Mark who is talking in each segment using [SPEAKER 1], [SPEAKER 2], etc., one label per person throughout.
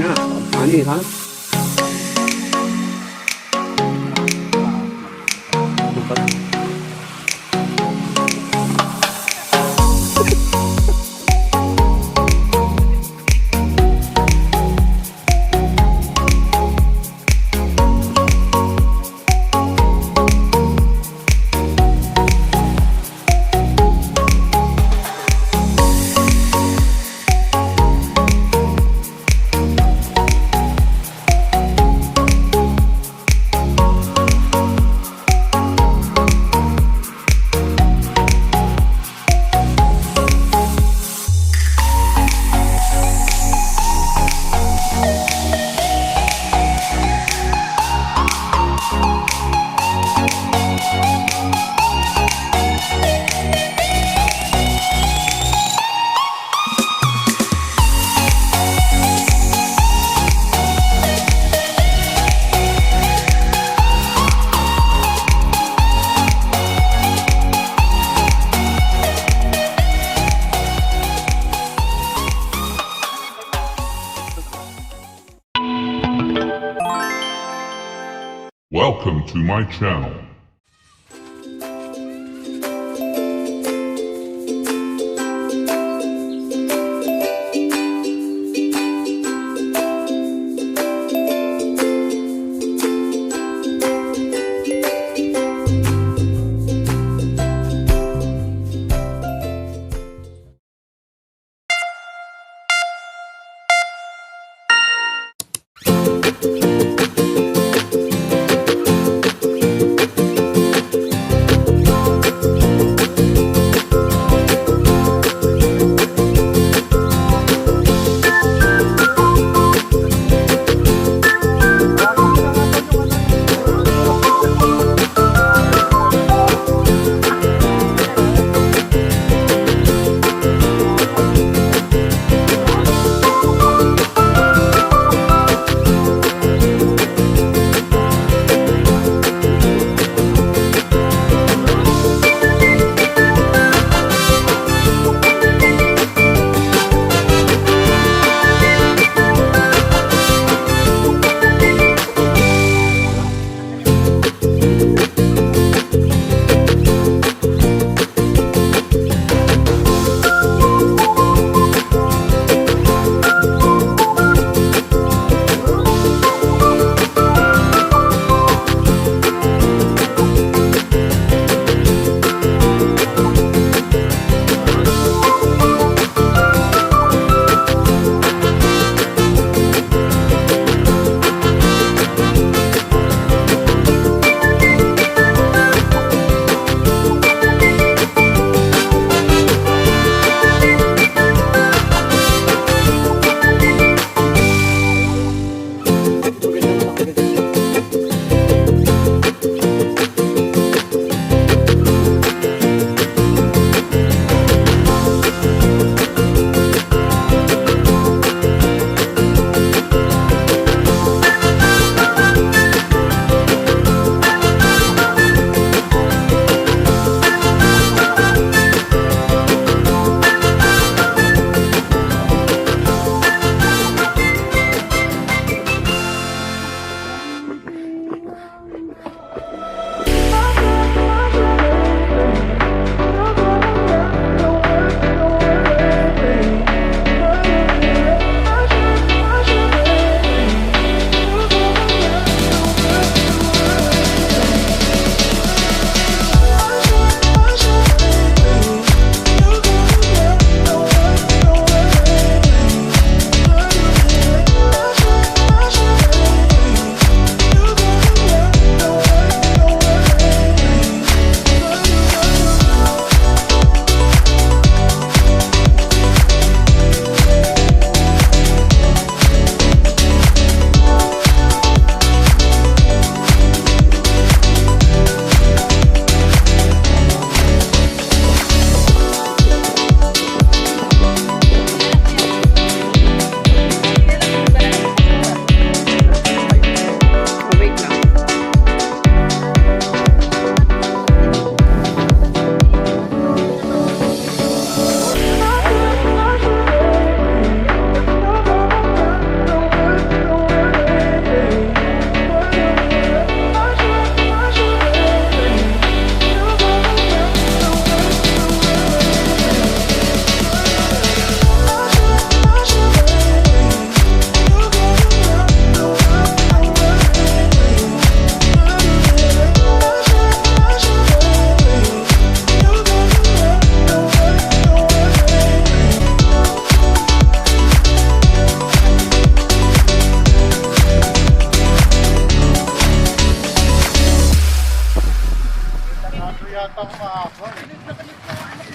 [SPEAKER 1] นะอันนี้ครับ
[SPEAKER 2] Welcome to my channel.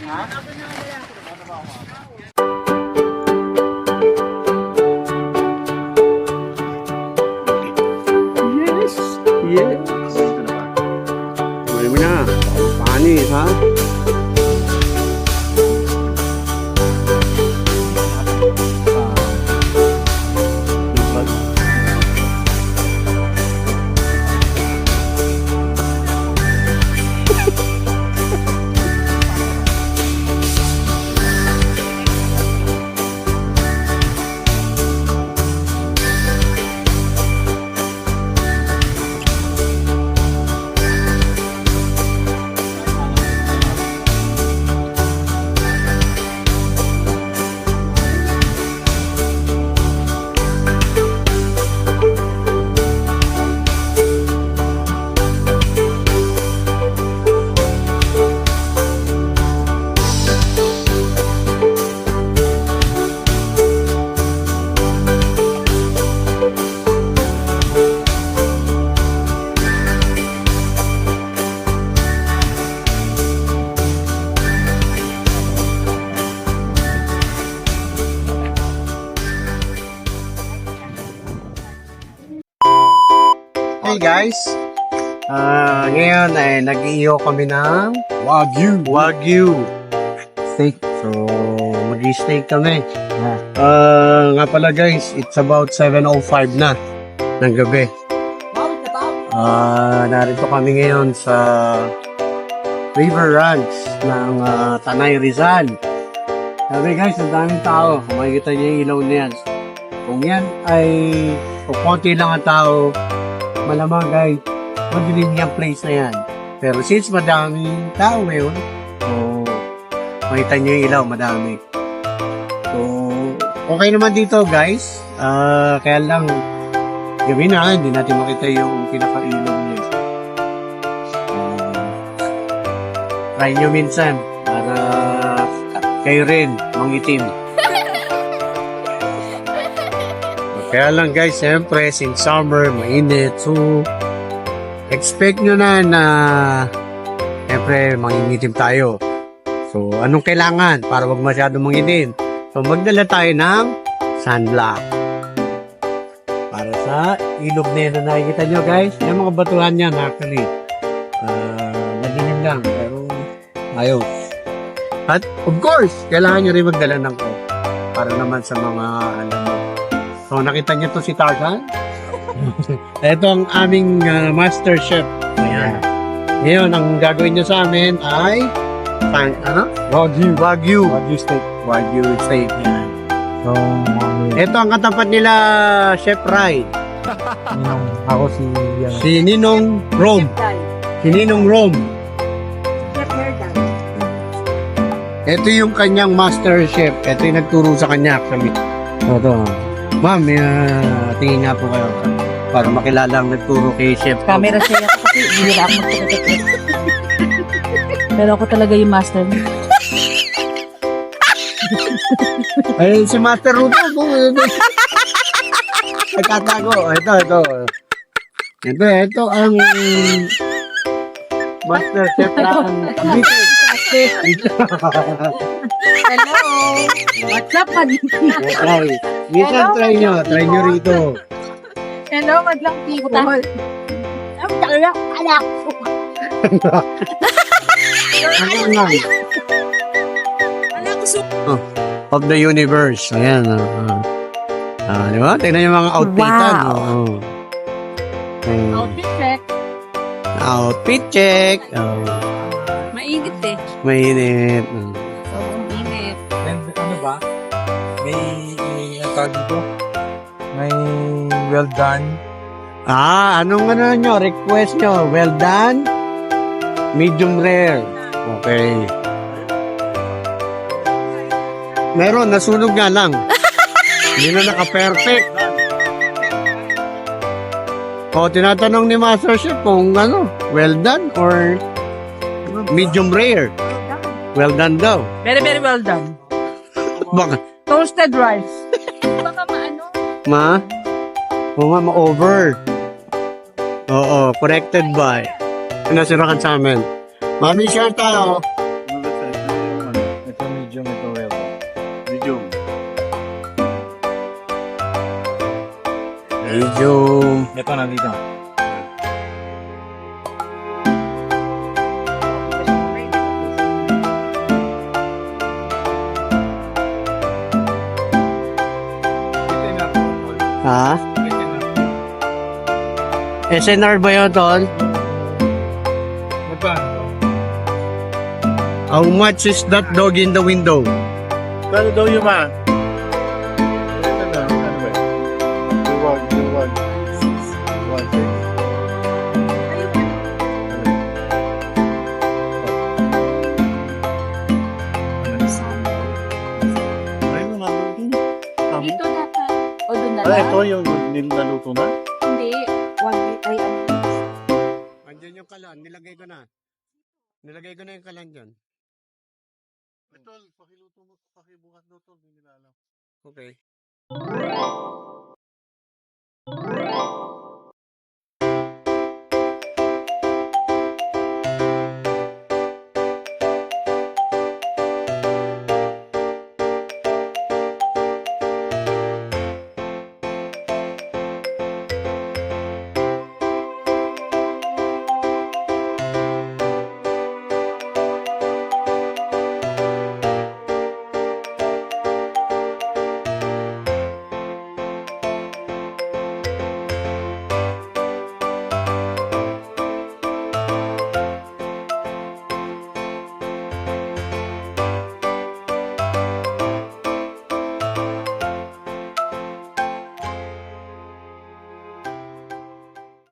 [SPEAKER 1] Yes! Yes! Kunin mo na. Panis, ha? Hey guys, ngayon ay nag-iihaw kami ng Wagyu steak. So, mag-i-steak kami. Nga pala guys, it's about 7:05 na ng gabi. Narito kami ngayon sa River Ranch ng Tanay Rizal. Sabi guys, ang daming tao. Kung makikita niyo yung ilaw niyan. Kung yan ay kung konti lang ang tao, malamang guys, madilim yung place na yan. Pero since madaming tao ngayon, so, makita nyo yung ilaw, madami. So, okay naman dito guys. Kaya lang, gabi na, hindi natin makita yung pinaka-ilaw niya. Try nyo minsan, para kayo rin, mangitim. Kaya lang guys, siyempre, since summer, mainit. So, expect nyo na siyempre, mangingitim tayo. So, anong kailangan para wag masyado mangitim? So, magdala tayo ng sunblock. Para sa ilog na yun na nakikita nyo guys. Yung mga batuhan yan actually. Madilim lang, pero ayos. At of course, kailangan nyo rin magdala ng coke. Para naman sa mga alam mo. So, nakita niyo to si Tarzan? Ito ang aming master chef. Ayan. Ngayon, ang gagawin niyo sa amin ay Wagyu steak. Wagyu steak. Yan. So, ito ang katapat nila, Chef Rai.
[SPEAKER 2] Ako
[SPEAKER 1] Si Ninong Rom. Si Ninong Rom. Ito yung kanyang master chef. Ito yung nagturo sa kanya actually. Ito. Ma'am, tingin nga po kayo para makilala ang nagturo kay Chef.
[SPEAKER 3] Camera siya ako kasi hindi na ako magpapagpapag. Pero ako talaga yung master niya.
[SPEAKER 1] Ay, si Master Ruto. Nagkatago. Ito ang master chef na ang
[SPEAKER 3] Hello! What's up,
[SPEAKER 1] okay. Minsan try nyo rito.
[SPEAKER 3] Hello, madlang people. Ang talaga, alak.
[SPEAKER 1] Of the universe. Ayan. Di ba? Tingnan yung mga outfitan.
[SPEAKER 3] Wow. Outfit check.
[SPEAKER 1] Outfit check.
[SPEAKER 3] Mainit eh.
[SPEAKER 1] Mainit.
[SPEAKER 3] Sobrang init.
[SPEAKER 2] And ano ba? May tawag dito? May well done.
[SPEAKER 1] Anong nyo? Request nyo? Well done? Medium rare. Okay. Meron, nasunog nga lang. Hindi na naka-perfect. Tinatanong ni Master Chef kung well done or medium rare. Well done daw.
[SPEAKER 3] Very, very well done.
[SPEAKER 1] Baka,
[SPEAKER 3] Toasted rice. Baka maano?
[SPEAKER 1] ma-over. Oo, corrected by. Nasirakan sa amin. Mami, share tayo. Ha? SNR ba yun, Tol?
[SPEAKER 2] Magkano?
[SPEAKER 1] How much is that dog in the window?
[SPEAKER 2] Kano daw yung ma? Ano ba? Duwag. One, six. Ay, mga
[SPEAKER 3] Dito dapat. O doon na
[SPEAKER 2] Ano
[SPEAKER 3] lang?
[SPEAKER 2] ito yung nilaluto na?
[SPEAKER 3] Hindi. Wag. Ay, ano.
[SPEAKER 1] Andiyan yung kalan, nilagay ko na. Nilagay ko na yung kalan dyan.
[SPEAKER 2] Ito, pakiluto mo, pakibukas daw ito, hindi nila alam.
[SPEAKER 1] Okay.